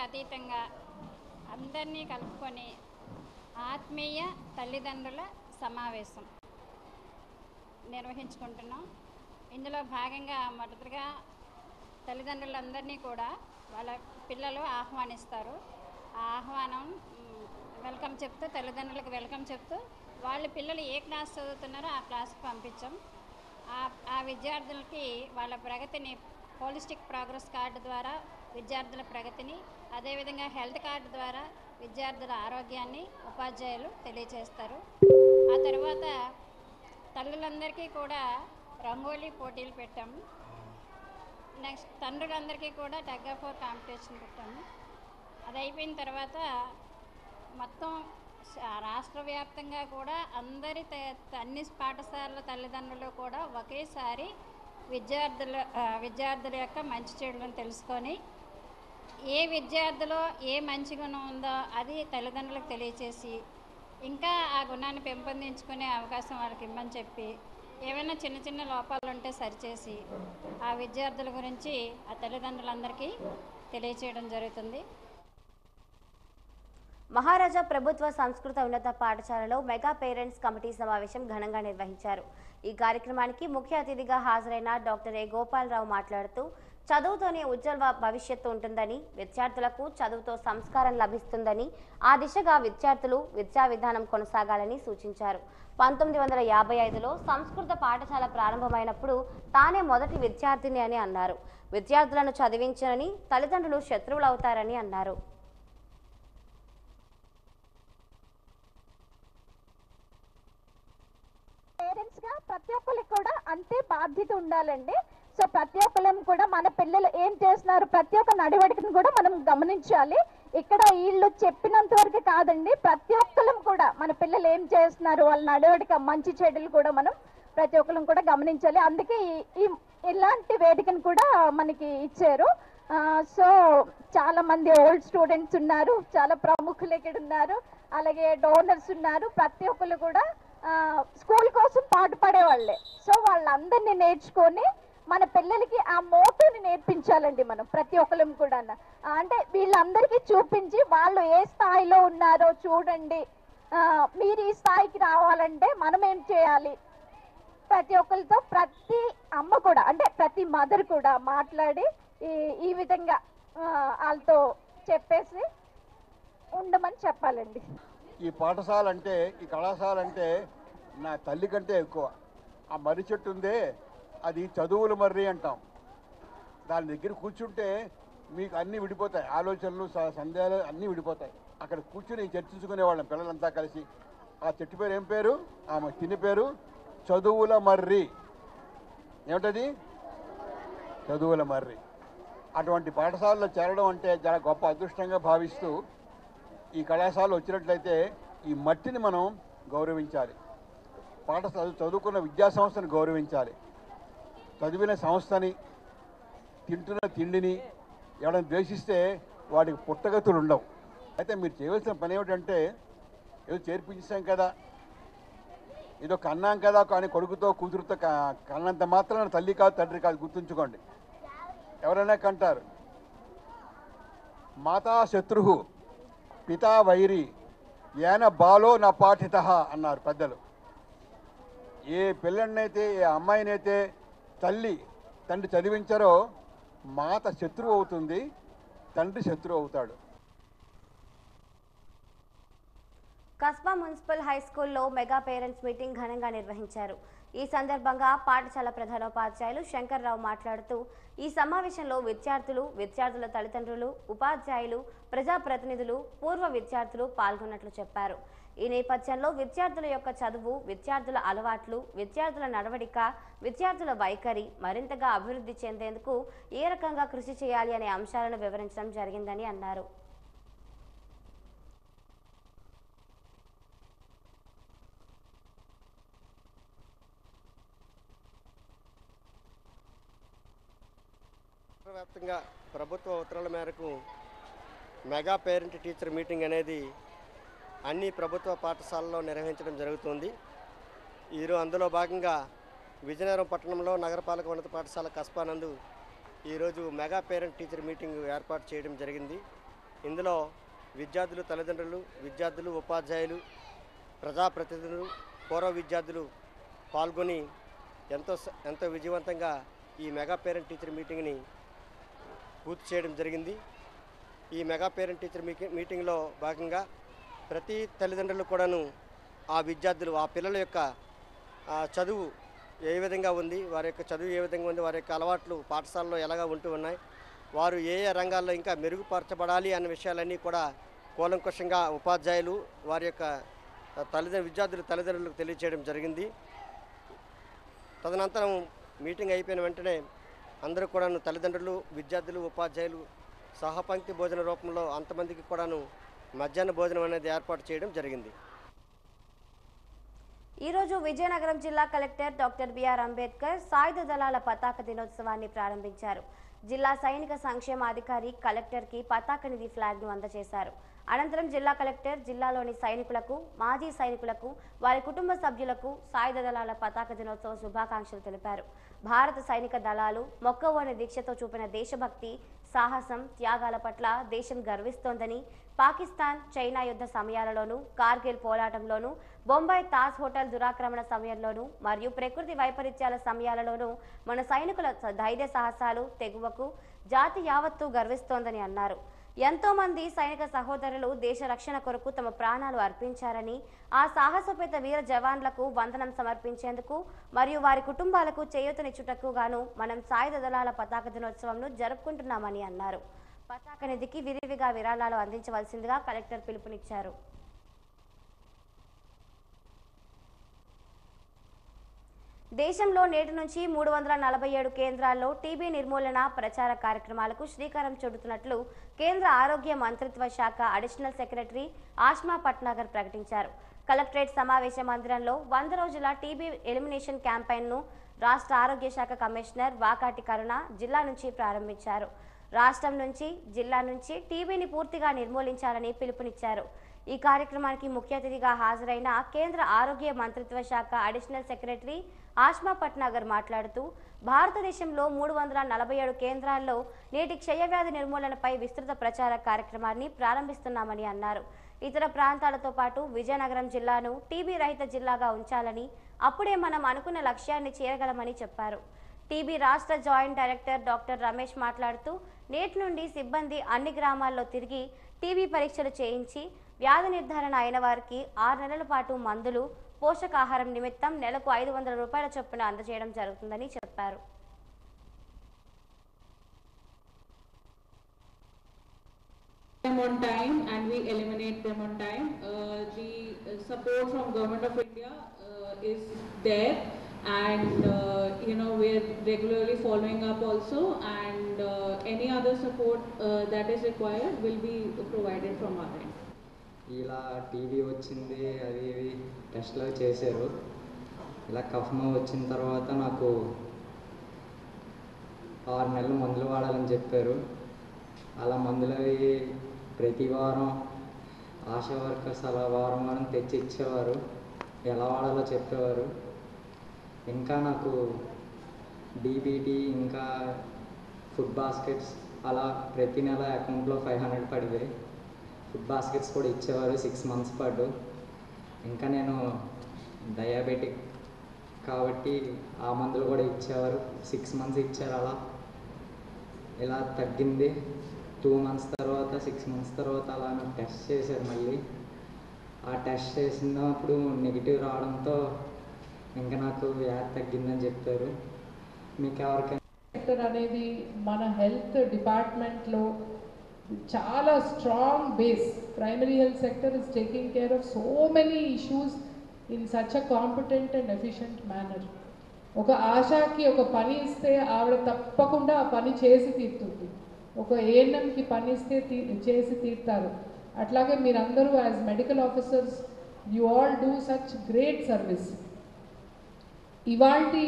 అతీతంగా అందరినీ కలుపుకొని ఆత్మీయ తల్లిదండ్రుల సమావేశం నిర్వహించుకుంటున్నాం. ఇందులో భాగంగా మొదటగా తల్లిదండ్రులందరినీ కూడా వాళ్ళ పిల్లలు ఆహ్వానిస్తారు. ఆ ఆహ్వానం వెల్కమ్ చెప్తూ, తల్లిదండ్రులకు వెల్కమ్ చెప్తూ వాళ్ళ పిల్లలు ఏ క్లాస్ చదువుతున్నారో ఆ క్లాస్కి పంపించాం. ఆ విద్యార్థులకి వాళ్ళ ప్రగతిని హోలిస్టిక్ ప్రోగ్రెస్ కార్డు ద్వారా విద్యార్థుల ప్రగతిని, అదేవిధంగా హెల్త్ కార్డు ద్వారా విద్యార్థుల ఆరోగ్యాన్ని ఉపాధ్యాయులు తెలియజేస్తారు. ఆ తర్వాత తల్లులందరికీ కూడా రంగోలీ పోటీలు పెట్టాము. నెక్స్ట్ తండ్రులందరికీ కూడా టగ్ ఆఫ్ వార్ కాంపిటీషన్ పెట్టాము. అది అయిపోయిన తర్వాత మొత్తం రాష్ట్ర వ్యాప్తంగా కూడా అన్ని పాఠశాలల తల్లిదండ్రులు కూడా ఒకేసారి విద్యార్థుల యొక్క మంచి చెడులను తెలుసుకొని ఏ విద్యార్థిలో ఏ మంచి గుణం ఉందో అది తల్లిదండ్రులకు తెలియచేసి ఇంకా ఆ గుణాన్ని పెంపొందించుకునే అవకాశం వాళ్ళకి ఇమ్మని చెప్పి ఏమైనా చిన్న చిన్న లోపాలు ఉంటే సరిచేసి ఆ విద్యార్థుల గురించి ఆ తల్లిదండ్రులందరికీ తెలియచేయడం జరుగుతుంది. మహారాజా ప్రభుత్వ సంస్కృత ఉన్నత పాఠశాలలో మెగా పేరెంట్స్ కమిటీ సమావేశం ఘనంగా నిర్వహించారు. ఈ కార్యక్రమానికి ముఖ్య అతిథిగా హాజరైన డాక్టర్ ఏ గోపాలరావు మాట్లాడుతూ చదువుతోనే ఉజ్వల భవిష్యత్తు ఉంటుందని, విద్యార్థులకు చదువుతో సంస్కారం లభిస్తుందని, ఆ దిశగా విద్యార్థులు విద్యా విధానం కొనసాగాలని సూచించారు. 1955లో సంస్కృత పాఠశాల ప్రారంభమైనప్పుడు తానే మొదటి విద్యార్థిని అని అన్నారు. విద్యార్థులను చదివించని తల్లిదండ్రులు శత్రువులు అవుతారని అన్నారు. పేరెంట్స్గా ప్రతి ఒక్కరికి కూడా అంతే బాధ్యత ఉండాలండి. సో ప్రతి ఒక్కరం కూడా మన పిల్లలు ఏం చేస్తున్నారు, ప్రతి ఒక్క నడవడికను కూడా మనం గమనించాలి. ఇక్కడ వీళ్ళు చెప్పినంత వరకు కాదండి, ప్రతి ఒక్కరం కూడా మన పిల్లలు ఏం చేస్తున్నారు, వాళ్ళ నడవడిక మంచి చెడులు కూడా మనం ప్రతి ఒక్కరం కూడా గమనించాలి. అందుకే ఇలాంటి వేదికను కూడా మనకి ఇచ్చారు. సో చాలా మంది ఓల్డ్ స్టూడెంట్స్ ఉన్నారు, చాలా ప్రముఖులు ఇక్కడ ఉన్నారు, అలాగే డోనర్స్ ఉన్నారు. ప్రతి ఒక్కరు కూడా స్కూల్ కోసం పాటుపడే వాళ్ళే. సో వాళ్ళందరినీ నేర్చుకొని మన పిల్లలకి ఆ మోటోని నేర్పించాలండి మనం ప్రతి ఒక్కరం కూడా. అంటే వీళ్ళందరికీ చూపించి వాళ్ళు ఏ స్థాయిలో ఉన్నారో చూడండి, మీరు ఈ స్థాయికి రావాలంటే మనం ఏం చేయాలి, ప్రతి ఒక్కరితో ప్రతి అమ్మ కూడా అంటే ప్రతి మదర్ కూడా మాట్లాడి ఈ విధంగా వాళ్ళతో చెప్పేసి ఉండమని చెప్పాలండి. ఈ పాఠశాల అంటే, ఈ కళాశాల అంటే నా తల్లి కంటే ఎక్కువ. ఆ మర్రి చెట్టు ఉందే అది చదువుల మర్రి అంటాం. దాని దగ్గర కూర్చుంటే మీకు అన్నీ విడిపోతాయి, ఆలోచనలు సందేహాలు అన్నీ విడిపోతాయి. అక్కడ కూర్చుని చర్చించుకునేవాళ్ళం పిల్లలంతా కలిసి. ఆ చెట్టు పేరు ఏం పేరు, ఆమె తిని పేరు చదువుల మర్రి. ఏమిటది? చదువుల మర్రి. అటువంటి పాఠశాలలో చేరడం అంటే చాలా గొప్ప అదృష్టంగా భావిస్తూ ఈ కళాశాల వచ్చినట్లయితే ఈ మట్టిని మనం గౌరవించాలి. పాఠశాల చదువుకున్న విద్యా సంస్థను గౌరవించాలి. చదివిన సంస్థని, తింటున్న తిండిని ఎవరైనా ద్వేషిస్తే వాటికి పుట్టగతులు ఉండవు. అయితే మీరు చేయవలసిన పని ఏమిటంటే, ఏదో చేర్పించాం కదా, ఏదో కన్నాం కదా కానీ కొడుకుతో కూతురుతో కన్నంత మాత్రాన తల్లి కాదు తండ్రి కాదు, గుర్తుంచుకోండి. ఎవరైనా కంటారు. మాతా శత్రు పితా వైరి ఏన బాలో నా పాఠిత అన్నారు పెద్దలు. ఏ పిల్లడినైతే ఏ అమ్మాయినైతే తల్లి తండ్రి చదివించారో మాత శత్రువు అవుతుంది, తండ్రి శత్రువు అవుతాడు. కస్బా మున్సిపల్ హై స్కూల్లో మెగా పేరెంట్స్ మీటింగ్ ఘనంగా నిర్వహించారు. ఈ సందర్భంగా పాఠశాల ప్రధానోపాధ్యాయులు శంకర్రావు మాట్లాడుతూ ఈ సమావేశంలో విద్యార్థుల తల్లిదండ్రులు, ఉపాధ్యాయులు, ప్రజాప్రతినిధులు, పూర్వ విద్యార్థులు పాల్గొన్నట్లు చెప్పారు. ఈ నేపథ్యంలో విద్యార్థుల యొక్క చదువు, విద్యార్థుల అలవాట్లు, విద్యార్థుల నడవడిక, విద్యార్థుల వైఖరి మరింతగా అభివృద్ధి చెందేందుకు ఏ రకంగా కృషి చేయాలి అనే అంశాలను వివరించడం జరిగిందని అన్నారు. వ్యాప్తంగా ప్రభుత్వ ఉత్తర్వుల మేరకు మెగా పేరెంట్ టీచర్ మీటింగ్ అనేది అన్ని ప్రభుత్వ పాఠశాలల్లో నిర్వహించడం జరుగుతుంది. అందులో భాగంగా విజయనగరం పట్టణంలో నగరపాలక ఉన్నత పాఠశాల కస్బా నందు ఈరోజు మెగా పేరెంట్ టీచర్ మీటింగ్ ఏర్పాటు చేయడం జరిగింది. ఇందులో విద్యార్థులు తల్లిదండ్రులు, విద్యార్థులు, ఉపాధ్యాయులు, ప్రజాప్రతినిధులు, పూర్వ విద్యార్థులు పాల్గొని ఎంతో విజయవంతంగా ఈ మెగా పేరెంట్ టీచర్ మీటింగ్ని పూర్తి చేయడం జరిగింది. ఈ మెగా పేరెంట్ టీచర్ మీటింగ్లో భాగంగా ప్రతి తల్లిదండ్రులు కూడాను ఆ విద్యార్థులు, ఆ పిల్లల యొక్క చదువు ఏ విధంగా ఉంది, వారి యొక్క చదువు ఏ విధంగా ఉంది, వారి యొక్క అలవాట్లు పాఠశాలలో ఎలాగా ఉంటూ ఉన్నాయి, వారు ఏ రంగాల్లో ఇంకా మెరుగుపరచబడాలి అన్న విషయాలన్నీ కూడా కూలంకషంగా ఉపాధ్యాయులు వారి యొక్క విద్యార్థుల తల్లిదండ్రులకు తెలియచేయడం జరిగింది. తదనంతరం మీటింగ్ అయిపోయిన వెంటనే అందరూ కూడాను తల్లిదండ్రులు, విద్యార్థులు, ఉపాధ్యాయులు సహపంక్తి భోజన రూపంలో అంతమందికి కూడాను మధ్యాహ్న భోజనం అనేది ఏర్పాటు చేయడం జరిగింది. ఈరోజు విజయనగరం జిల్లా కలెక్టర్ డాక్టర్ బిఆర్ అంబేద్కర్ సాయుధ దళాల పతాక దినోత్సవాన్ని ప్రారంభించారు. జిల్లా సైనిక సంక్షేమ అధికారి కలెక్టర్కి పతాక నిధి ఫ్లాగ్ను అందజేశారు. అనంతరం జిల్లా కలెక్టర్ జిల్లాలోని సైనికులకు, మాజీ సైనికులకు, వారి కుటుంబ సభ్యులకు సాయుధ దళాల పతాక దినోత్సవ శుభాకాంక్షలు తెలిపారు. భారత సైనిక దళాలు మొక్కవోని దీక్షతో చూపిన దేశభక్తి, సాహసం, త్యాగాల పట్ల దేశం గర్విస్తోందని, పాకిస్తాన్, చైనా యుద్ధ సమయాలలోనూ, కార్గిల్ పోరాటంలోనూ, బొంబాయి తాజ్ హోటల్ దురాక్రమణ సమయంలోనూ మరియు ప్రకృతి వైపరీత్యాల సమయాలలోనూ మన సైనికుల ధైర్య సాహసాలు, తెగువకు జాతి యావత్తూ గర్విస్తోందని అన్నారు. ఎంతో మంది సైనిక సహోదరులు దేశ రక్షణ కొరకు తమ ప్రాణాలు అర్పించారని, ఆ సాహసోపేత వీర జవాన్లకు వందనం సమర్పించేందుకు మరియు వారి కుటుంబాలకు చేయూతనిచ్చుటకు గాను మనం సాయుధ దళాల పతాక దినోత్సవంను జరుపుకుంటున్నామని అన్నారు. పతాక నిధికి విరివిగా విరాళాలు అందించవలసిందిగా కలెక్టర్ పిలుపునిచ్చారు. దేశంలో నేటి నుంచి 347 కేంద్రాల్లో టీబీ నిర్మూలన ప్రచార కార్యక్రమాలకు శ్రీకారం చుడుతున్నట్లు కేంద్ర ఆరోగ్య మంత్రిత్వ శాఖ అడిషనల్ సెక్రటరీ ఆష్మా పట్నాగర్ ప్రకటించారు. కలెక్టరేట్ సమావేశ మందిరంలో 100 రోజుల టీబీ ఎలిమినేషన్ క్యాంపెయిన్ను రాష్ట్ర ఆరోగ్య శాఖ కమిషనర్ వాకాటి కరుణ జిల్లా నుంచి ప్రారంభించారు. రాష్ట్రం నుంచి, జిల్లా నుంచి టీబీని పూర్తిగా నిర్మూలించాలని పిలుపునిచ్చారు. ఈ కార్యక్రమానికి ముఖ్య అతిథిగా హాజరైన కేంద్ర ఆరోగ్య మంత్రిత్వ శాఖ అడిషనల్ సెక్రటరీ ఆష్మా పట్నాగర్ మాట్లాడుతూ భారతదేశంలో 347 కేంద్రాల్లో నేటి క్షయవ్యాధి నిర్మూలనపై విస్తృత ప్రచార కార్యక్రమాన్ని ప్రారంభిస్తున్నామని అన్నారు. ఇతర ప్రాంతాలతో పాటు విజయనగరం జిల్లాను టీబీ రహిత జిల్లాగా ఉంచాలని, అప్పుడే మనం అనుకున్న లక్ష్యాన్ని చేరగలమని చెప్పారు. టీబీ రాష్ట్ర జాయింట్ డైరెక్టర్ డాక్టర్ రమేష్ మాట్లాడుతూ నేటి నుండి సిబ్బంది అన్ని గ్రామాల్లో తిరిగి టీబీ పరీక్షలు చేయించి వ్యాధి నిర్ధారణ అయిన వారికి 6 నెలల పాటు మందులు, పోషకాహారం నిమిత్తం నెలకు 500 రూపాయల చొప్పున అందజేయడం జరుగుతుందని చెప్పారు. On time and we eliminate them on time. The support from Government of India is there, and we're regularly following up also, and any other support that is required will be provided from our end. ఇలా TB వచ్చింది, అది ఇవి టెస్ట్లో చేశారు. ఇలా కఫ్మా వచ్చిన తర్వాత నాకు 6 నెలలు మందులు వాడాలని చెప్పారు. అలా మందులు అవి ప్రతి వారం ఆశా వర్కర్స్ అలా వారం తెచ్చి ఇచ్చేవారు, ఎలా వాడాలో చెప్పేవారు. ఇంకా నాకు డీబీటీ, ఇంకా ఫుడ్ బాస్కెట్స్ అలా ప్రతి నెల అకౌంట్లో 500 పడిపోయి ఫుడ్ బాస్కెట్స్ కూడా ఇచ్చేవారు 6 months పాటు. ఇంకా నేను డయాబెటిక్ కాబట్టి ఆ మందులు కూడా ఇచ్చేవారు, 6 months ఇచ్చారు. అలా ఇలా తగ్గింది. 2 months తర్వాత 6 months తర్వాత అలా నాకు టెస్ట్ చేశారు. మళ్ళీ ఆ టెస్ట్ చేసినప్పుడు నెగిటివ్ రావడంతో ఇంకా నాకు వ్యాధి తగ్గిందని చెప్పారు. మీకు ఎవరికైనా సెక్టర్ అనేది మన హెల్త్ డిపార్ట్మెంట్లో చాలా strong base. Primary health sector is taking care of so many issues in such a competent and efficient manner. ఒక ఆశాకి ఒక పని ఇస్తే ఆవిడ తప్పకుండా ఆ పని చేసి తీరుతుంది. ఒక ఏఎన్ఎంకి పని ఇస్తే చేసి తీరుతారు. అట్లాగే మీరందరూ as medical officers you all do such great service. ఇవాల్టి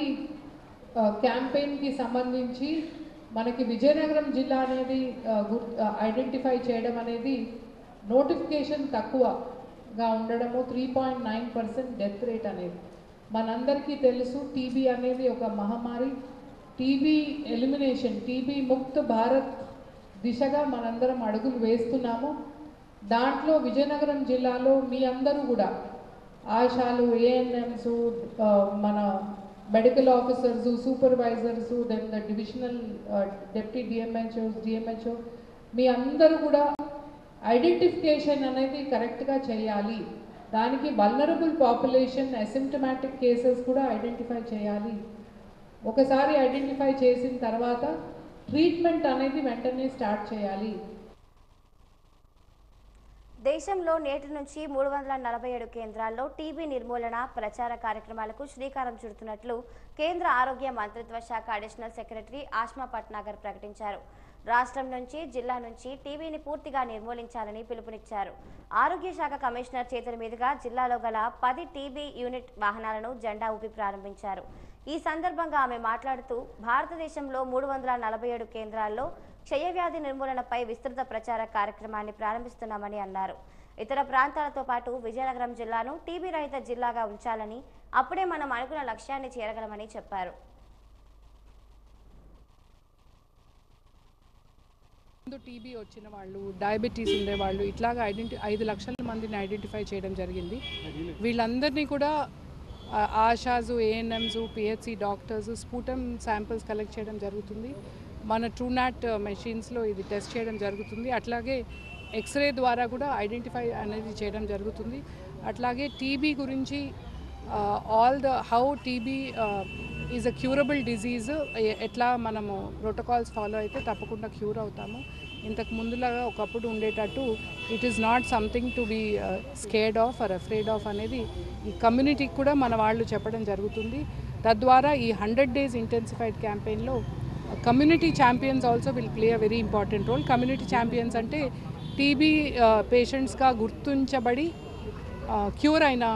క్యాంపెయిన్కి సంబంధించి మనకి విజయనగరం జిల్లా అనేది ఐడెంటిఫై చేయడం అనేది నోటిఫికేషన్ తక్కువగా ఉండడము, 3.9% డెత్ రేట్ అనేది మనందరికీ తెలుసు. టీబీ అనేది ఒక మహమ్మారి. టీబీ ఎలిమినేషన్, టీబీ ముక్త భారత్ దిశగా మనందరం అడుగులు వేస్తున్నాము. దాంట్లో విజయనగరం జిల్లాలో మీ అందరూ కూడా ఆశాలు, ఏఎన్ఎంస్, మన medical officers, supervisors, then the divisional deputy DMHO మీ అందరూ కూడా ఐడెంటిఫికేషన్ అనేది కరెక్ట్గా చేయాలి. దానికి వల్నరబుల్ పాపులేషన్, అసిమ్టమాటిక్ కేసెస్ కూడా ఐడెంటిఫై చేయాలి. ఒకసారి ఐడెంటిఫై చేసిన తర్వాత ట్రీట్మెంట్ అనేది వెంటనే స్టార్ట్ చేయాలి. దేశంలో నేటి నుంచి 347 కేంద్రాల్లో టీబీ నిర్మూలన ప్రచార కార్యక్రమాలకు శ్రీకారం చుడుతున్నట్లు కేంద్ర ఆరోగ్య మంత్రిత్వ శాఖ అడిషనల్ సెక్రటరీ ఆష్మా పట్నాగర్ ప్రకటించారు. రాష్ట్రం నుంచి, జిల్లా నుంచి టీబీని పూర్తిగా నిర్మూలించాలని పిలుపునిచ్చారు. ఆరోగ్య శాఖ కమిషనర్ చేతుల మీదుగా జిల్లాలో గల 10 టీబీ యూనిట్ వాహనాలను జెండా ఊపి ప్రారంభించారు. ఈ సందర్భంగా ఆమె మాట్లాడుతూ భారతదేశంలో 347 కేంద్రాల్లో క్షయవ్యాధి నిర్మూలనపై విస్తృత ప్రచార కార్యక్రమాన్ని ప్రారంభిస్తున్నామని అన్నారు. ఇతర ప్రాంతాలతో పాటు విజయనగరం జిల్లాను టీబీ రహిత జిల్లాగా ఉంచాలని, అప్పుడే మనం అనుకున్న లక్ష్యాన్ని చేరగలమని చెప్పారు. టీబీ వచ్చిన వాళ్ళు, డయాబెటీస్ ఉండేవాళ్ళు, ఇట్లాగా 5 లక్షల మందిని ఐడెంటిఫై చేయడం జరిగింది. వీళ్ళందరినీ కూడా ఆశాసు, ANMs, PHC doctors sputum samples collect చేయడం జరుగుతుంది. మన ట్రూనాట్ మెషిన్స్లో ఇది టెస్ట్ చేయడం జరుగుతుంది. అట్లాగే ఎక్స్రే ద్వారా కూడా ఐడెంటిఫై అనేది చేయడం జరుగుతుంది. అట్లాగే టీబీ గురించి how TB is a curable disease, ఎట్లా మనము ప్రోటోకాల్స్ ఫాలో అయితే తప్పకుండా క్యూర్ అవుతాము. ఇంతకు ముందులాగా ఒకప్పుడు ఉండేటట్టు it is not something to be scared of or afraid of అనేది ఈ కమ్యూనిటీకి కూడా మన వాళ్ళు చెప్పడం జరుగుతుంది. తద్వారా ఈ 100 days ఇంటెన్సిఫైడ్ క్యాంపెయిన్లో community champions also will play a very important role. Community champions అంటే టీబీ పేషెంట్స్గా గుర్తించబడి క్యూర్ అయిన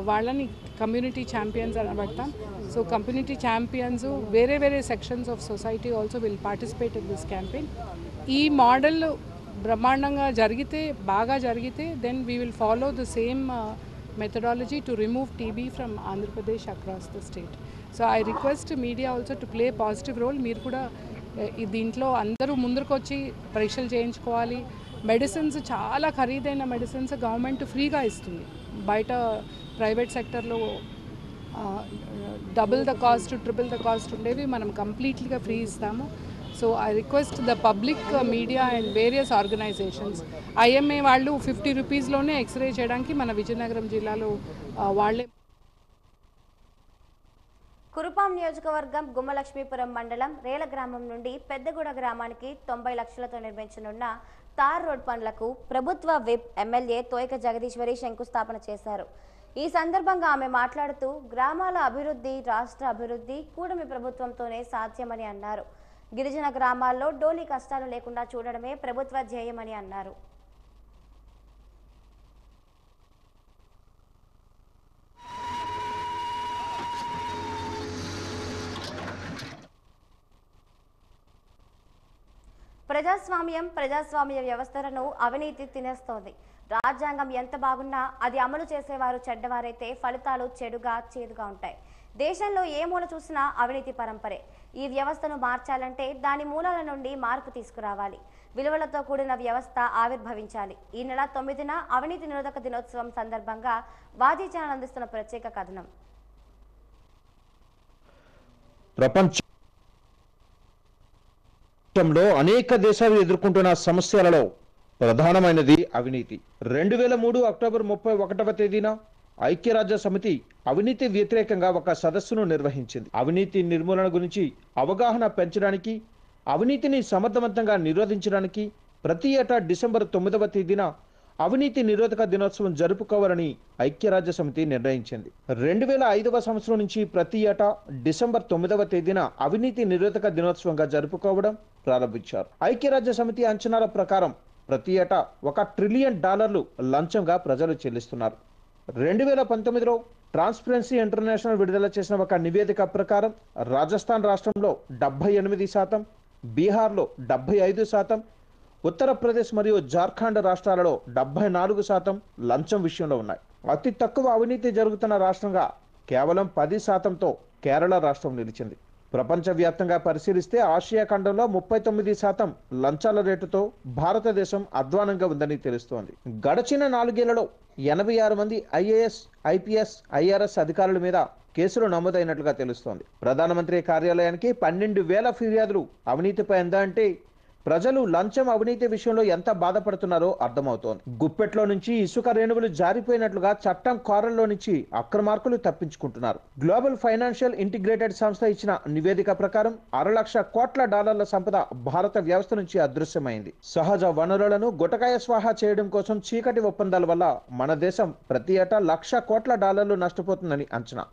వాళ్ళని కమ్యూనిటీ ఛాంపియన్స్ అనబడతాం. సో కమ్యూనిటీ ఛాంపియన్స్ వేరే sections of society also will participate in this campaign. ఈ మోడల్ బ్రహ్మాండంగా బాగా జరిగితే then we will follow the same methodology to remove TB from Andhra Pradesh across the state. So I request media also to play a positive role. మీరు కూడా దీంట్లో అందరూ ముందుకు వచ్చి పరీక్షలు చేయించుకోవాలి. మెడిసిన్స్ చాలా ఖరీదైన మెడిసిన్స్ గవర్నమెంట్ ఫ్రీగా ఇస్తుంది. బయట ప్రైవేట్ సెక్టర్లో double the cost, triple the cost ఉండేవి మనం కంప్లీట్లీగా ఫ్రీ ఇస్తాము. So I request the public, media and various organizations, IMA వాళ్ళు 50 రూపీస్లోనే ఎక్స్రే చేయడానికి మన విజయనగరం జిల్లాలో వాళ్ళే. కురుపాం నియోజకవర్గం గుమ్మలక్ష్మీపురం మండలం రేల గ్రామం నుండి పెద్దగూడ గ్రామానికి 90 లక్షలతో నిర్మించనున్న తార్ రోడ్ పనులకు ప్రభుత్వ విప్ ఎమ్మెల్యే తోయక జగదీశ్వరి శంకుస్థాపన చేశారు. ఈ సందర్భంగా ఆమె మాట్లాడుతూ గ్రామాల అభివృద్ధి, రాష్ట్ర అభివృద్ధి కూటమి ప్రభుత్వంతోనే సాధ్యమని అన్నారు. గిరిజన గ్రామాల్లో డోలీ కష్టాలు లేకుండా చూడడమే ప్రభుత్వ ధ్యేయమని అన్నారు. ప్రజాస్వామ్య వ్యవస్థలను అవినీతి తినేస్తోంది. రాజ్యాంగం ఎంత బాగున్నా అది అమలు చేసేవారు చెడ్డవారైతే ఫలితాలు చేదుగా ఉంటాయి. దేశంలో ఏ మూల చూసినా అవినీతి పరంపరే. ఈ వ్యవస్థను మార్చాలంటే దాని మూలాల నుండి మార్పు తీసుకురావాలి. విలువలతో కూడిన వ్యవస్థ ఆవిర్భవించాలి. ఈ నెల 9న అవినీతి నిరోధక దినోత్సవం సందర్భంగా వాజీ ఛానల్ అందిస్తున్న ప్రత్యేక కథనం. ప్రపంచంలో అనేక దేశాలు ఎదుర్కొంటున్న సమస్యలలో ప్రధానమైనది అవినీతి. 2003 అక్టోబర్ 31వ తేదీన ఐక్యరాజ్య సమితి అవినీతి వ్యతిరేకంగా ఒక సదస్సును నిర్వహించింది. అవినీతి నిర్మూలన గురించి అవగాహన పెంచడానికి, అవినీతిని సమర్థవంతంగా నిరోధించడానికి ప్రతి ఏటా డిసెంబర్ 9వ తేదీన అవినీతి నిరోధక దినోత్సవం జరుపుకోవాలని ఐక్యరాజ్య సమితి నిర్ణయించింది. 2005వ సంవత్సరం నుంచి ప్రతి ఏటా డిసెంబర్ 9వ తేదీన అవినీతి నిరోధక దినోత్సవంగా జరుపుకోవడం ప్రారంభించారు. ఐక్యరాజ్య సమితి అంచనాల ప్రకారం ప్రతి ఏటా $1 ట్రిలియన్ లంచంగా ప్రజలు చెల్లిస్తున్నారు. 2019లో ట్రాన్స్పరెన్సీ ఇంటర్నేషనల్ విడుదల చేసిన ఒక నివేదిక ప్రకారం రాజస్థాన్ రాష్ట్రంలో 78%, బీహార్లో 75%, ఉత్తరప్రదేశ్ మరియు జార్ఖండ్ రాష్ట్రాలలో 74% లంచం విషయంలో ఉన్నాయి. అతి తక్కువ అవినీతి జరుగుతున్న రాష్ట్రంగా కేవలం 10%తో కేరళ రాష్ట్రం నిలిచింది. ప్రపంచవ్యాప్తంగా పరిశీలిస్తే ఆసియా ఖండంలో 39% లంచాల రేటుతో భారతదేశం అధ్వానంగా ఉందని తెలుస్తోంది. గడచిన 4 ఏళ్లలో 86 మంది IAS, IPS, IRS అధికారుల మీద కేసులు నమోదైనట్లుగా తెలుస్తోంది. ప్రధానమంత్రి కార్యాలయానికి 12,000 ఫిర్యాదులు అవినీతిపై అందంటే ప్రజలు లంచం అవినీతి విషయంలో ఎంత బాధపడుతున్నారో అర్థమవుతోంది. గుప్పెట్లో నుంచి ఇసుక రేణువులు జారిపోయినట్లుగా చట్టం కారుల్లో నుంచి అక్రమార్కులు తప్పించుకుంటున్నారు. గ్లోబల్ ఫైనాన్షియల్ ఇంటిగ్రేటెడ్ సంస్థ ఇచ్చిన నివేదిక ప్రకారం $6 కోట్ల సంపద భారత వ్యవస్థ నుంచి అదృశ్యమైంది. సహజ వనరులను గుటకాయ స్వాహా చేయడం కోసం చీకటి ఒప్పందాల వల్ల మన దేశం ప్రతి ఏటా $1,00,000 కోట్ల నష్టపోతుందని అంచనా.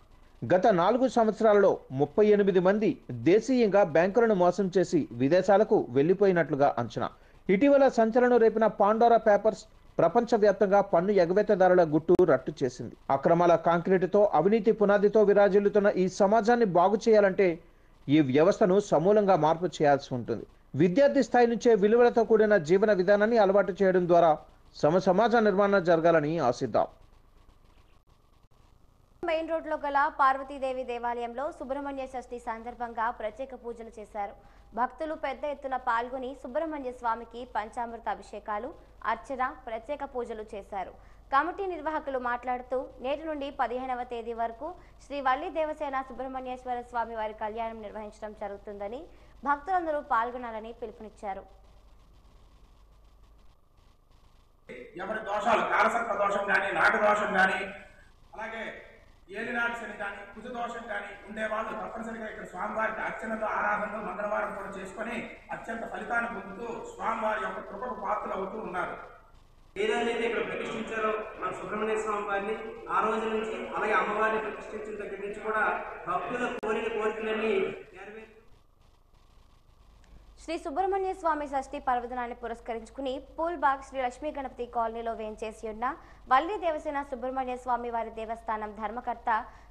గత 4 సంవత్సరాలలో 38 మంది దేశీయంగా బ్యాంకులను మోసం చేసి విదేశాలకు వెళ్లిపోయినట్లుగా అంచనా. ఇటీవల సంచలనం రేపిన పాండోరా పేపర్స్ ప్రపంచవ్యాప్తంగా పన్ను ఎగవేతదారుల గుట్టు రట్టు చేసింది. అక్రమాల కాంక్రీటుతో అవినీతి పునాదితో విరాజిల్లుతున్న ఈ సమాజాన్ని బాగు చేయాలంటే ఈ వ్యవస్థను సమూలంగా మార్పు చేయాల్సి ఉంటుంది. విద్యార్థి స్థాయి నుంచే విలువలతో కూడిన జీవన విధానాన్ని అలవాటు చేయడం ద్వారా సమాజ నిర్మాణం జరగాలని ఆశిద్దాం. మెయిన్ రోడ్లో గల పార్వతీదేవి దేవాలయంలో సుబ్రహ్మణ్య షష్ఠి సందర్భంగా ప్రత్యేక పూజలు చేశారు. భక్తులు పెద్ద ఎత్తున పాల్గొని సుబ్రహ్మణ్య స్వామికి పంచామృత అభిషేకాలు, అర్చన, ప్రత్యేక పూజలు చేశారు. కమిటీ నిర్వాహకులు మాట్లాడుతూ నేటి నుండి 15వ తేదీ వరకు శ్రీ వల్లి దేవసేన సుబ్రహ్మణ్యేశ్వర స్వామి వారి కళ్యాణం నిర్వహించడం జరుగుతుందని, భక్తులందరూ పాల్గొనాలని పిలుపునిచ్చారు. ఎవరి దోషాలు కాలసర్ప దోషం కానీ, నాగ దోషం కానీ, అలాగే ఏలినాటి శని కానీ, కుజ దోషం కానీ ఉండేవాళ్ళు తప్పనిసరిగా ఇక్కడ స్వామివారికి అర్చనలు, ఆరాధనలు మంగళవారం కూడా చేసుకొని అత్యంత ఫలితాన్ని పొందుతూ స్వామివారి యొక్క కృపకు పాత్రలు అవుతూ ఉన్నారు. ఏ రోజైతే ఇక్కడ ప్రతిష్ఠించారో మన సుబ్రహ్మణ్య స్వామి వారిని, ఆ రోజు నుంచి అలాగే అమ్మవారిని ప్రతిష్ఠించిన దగ్గర నుంచి కూడా భక్తుల కోరికలన్నీ నెరవేరు. శ్రీ సుబ్రహ్మణ్య స్వామి షష్ఠి పర్వదినాన్ని పురస్కరించుకుని పూల్బాగ్ శ్రీ లక్ష్మీ గణపతి కాలనీలో వేంచేసి ఉన్న వల్లి దేవసేన సుబ్రహ్మణ్య స్వామి వారి దేవస్థానం ధర్మకర్త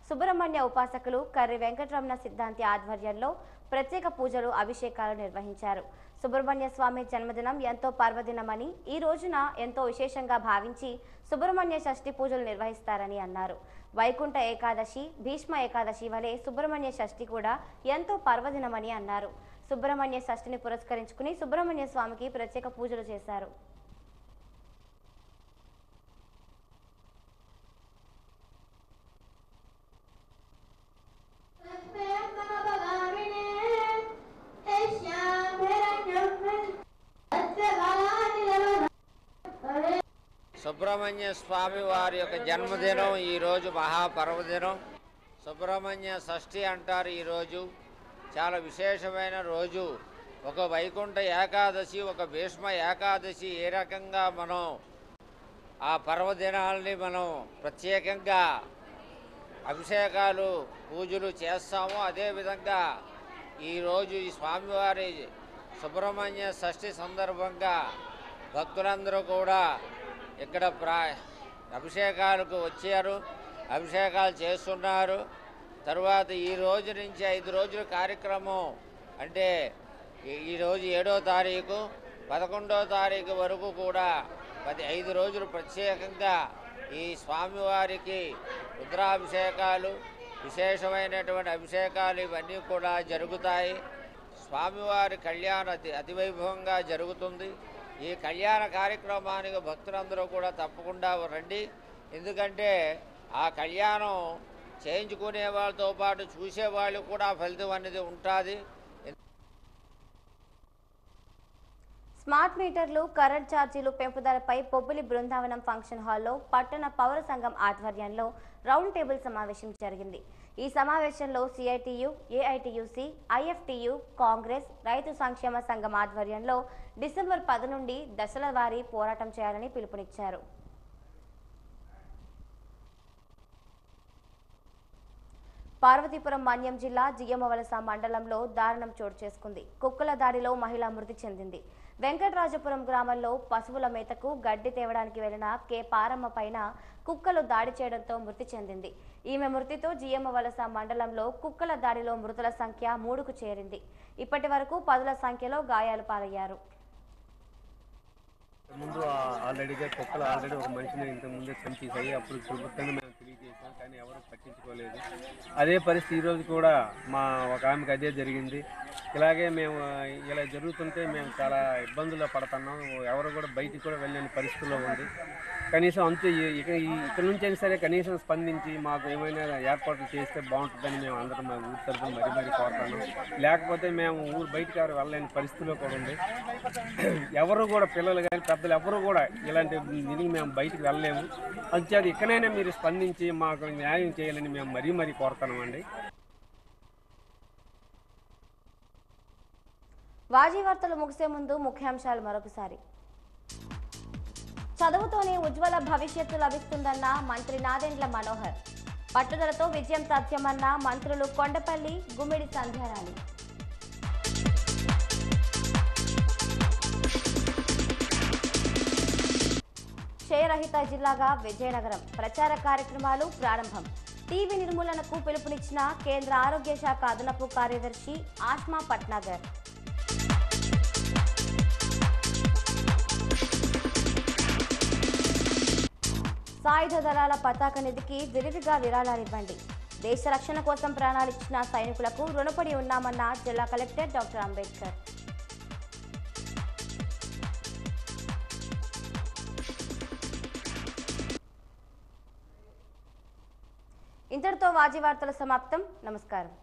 సుబ్రహ్మణ్య ఉపాసకులు కర్రి వెంకటరమణ సిద్ధాంతి ఆధ్వర్యంలో ప్రత్యేక పూజలు, అభిషేకాలు నిర్వహించారు. సుబ్రహ్మణ్య స్వామి జన్మదినం ఎంతో పర్వదినమని, ఈ రోజున ఎంతో విశేషంగా భావించి సుబ్రహ్మణ్య షష్ఠి పూజలు నిర్వహిస్తారని అన్నారు. వైకుంఠ ఏకాదశి, భీష్మ ఏకాదశి వలె సుబ్రహ్మణ్య షష్ఠి కూడా ఎంతో పర్వదినమని అన్నారు. సుబ్రహ్మణ్య షష్ఠిని పురస్కరించుకుని సుబ్రహ్మణ్య స్వామికి ప్రత్యేక పూజలు చేశారు. సుబ్రహ్మణ్య స్వామి వారి యొక్క జన్మదినం ఈరోజు మహాపర్వదినం. సుబ్రహ్మణ్య షష్ఠి అంటారు. ఈరోజు చాలా విశేషమైన రోజు. ఒక వైకుంఠ ఏకాదశి, ఒక భీష్మ ఏకాదశి, ఏ రకంగా మనం ఆ పర్వదినాలని మనం ప్రత్యేకంగా అభిషేకాలు, పూజలు చేస్తామో అదేవిధంగా ఈరోజు ఈ స్వామివారి సుబ్రహ్మణ్య షష్ఠి సందర్భంగా భక్తులందరూ కూడా ఇక్కడ అభిషేకాలకు వచ్చారు, అభిషేకాలు చేస్తున్నారు. తరువాత ఈ రోజు నుంచి 5 రోజుల కార్యక్రమం, అంటే ఈరోజు 7వ తారీఖు, 11వ తారీఖు వరకు కూడా 5 రోజులు ప్రత్యేకంగా ఈ స్వామివారికి రుద్రాభిషేకాలు, విశేషమైనటువంటి అభిషేకాలు ఇవన్నీ కూడా జరుగుతాయి. స్వామివారి కళ్యాణం అతివైభవంగా జరుగుతుంది. ఈ కళ్యాణ కార్యక్రమానికి భక్తులందరూ కూడా తప్పకుండా రండి. ఎందుకంటే ఆ కళ్యాణం చేయించుకునే వాళ్ళతో పాటు చూసేవాళ్ళు కూడా ఫలితం అనేది ఉంటుంది. స్మార్ట్ మీటర్లు, కరెంట్ ఛార్జీలు పెంపుదలపై బొబ్బిలి బృందావనం ఫంక్షన్ హాల్లో పట్టణ పౌర సంఘం ఆధ్వర్యంలో రౌండ్ టేబుల్ సమావేశం జరిగింది. ఈ సమావేశంలో సిఐటియు, ఏఐటియుసి, ఐఎఫ్టియు, కాంగ్రెస్, రైతు సంక్షేమ సంఘం ఆధ్వర్యంలో డిసెంబర్ 10 నుండి దశల వారీ పోరాటం చేయాలని పిలుపునిచ్చారు. పార్వతీపురం మన్యం జిల్లా జియ్యమవలస మండలంలో దారుణం చోటు చేసుకుంది. కుక్కల దాడిలో మహిళ మృతి చెందింది. వెంకటరాజపురం గ్రామంలో పశువుల మేతకు గడ్డి తేవడానికి వెళ్లిన కె పారమ్మ పైన కుక్కలు దాడి చేయడంతో మృతి చెందింది. ఈమె మృతితో జియ్యమవలస మండలంలో కుక్కల దాడిలో మృతుల సంఖ్య 3కు చేరింది. ఇప్పటి వరకు 10ల సంఖ్యలో గాయాలు పాలయ్యారు. ముందు ఆల్రెడీగా కుక్కలు ఒక మనిషిని ఇంతకుముందే చంపేసాయి. అప్పుడు ప్రభుత్వాన్ని మేము తెలియజేసాం, కానీ ఎవరు పట్టించుకోలేదు. అదే పరిస్థితి ఈరోజు కూడా ఒక ఆమెకు అదే జరిగింది. ఇలాగే మేము ఇలా జరుగుతుంటే మేము చాలా ఇబ్బందుల్లో పడుతున్నాం. ఎవరు కూడా బయటికి కూడా వెళ్ళలేని పరిస్థితుల్లో ఉంది. కనీసం అంతే ఇక్కడ నుంచి అయినా సరే కనీసం స్పందించి మాకు ఏమైనా ఏర్పాట్లు చేస్తే బాగుంటుందని మేము అందరం మా ఊరి తరఫున మరీ కోరుతున్నాం. లేకపోతే మేము ఊరు బయటికి ఎవరు వెళ్ళలేని పరిస్థితిలో కూడా ఉంది. ఎవరు కూడా పిల్లలు కానీ పెద్దలు ఎవరు కూడా ఇలాంటి దీనికి మేము బయటికి వెళ్ళలేము. అంచేది ఇక్కడైనా మీరు స్పందించి మాకు న్యాయం చేయాలని మేము మరీ కోరుతున్నామండి. వాజీ వార్తలు ముగిసే ముందు ముఖ్యాంశాలు మరొకసారి. చదువుతోనే ఉజ్వల భవిష్యత్తు లభిస్తుందన్న మంత్రి నాదెండ్ల మనోహర్. పట్టుదలతో విజయం తథ్యమన్న మంత్రులు కొండపల్లి, గుమ్మిడి సంధ్యారాణి. క్షయరహిత జిల్లాగా విజయనగరం ప్రచార కార్యక్రమాలు ప్రారంభం. టీబీ నిర్మూలనకు పిలుపునిచ్చిన కేంద్ర ఆరోగ్య శాఖ అదనపు కార్యదర్శి ఆస్మా పట్నాగర్. సాయుధ దళాల పతాక నిధికి విరివిగా విరాళాలివ్వండి. దేశ రక్షణ కోసం ప్రాణాలిచ్చిన సైనికులకు రుణపడి ఉన్నామన్న జిల్లా కలెక్టర్ డాక్టర్ అంబేద్కర్. ఇంతటితో వాజీ వార్తల సమాప్తం. నమస్కారం.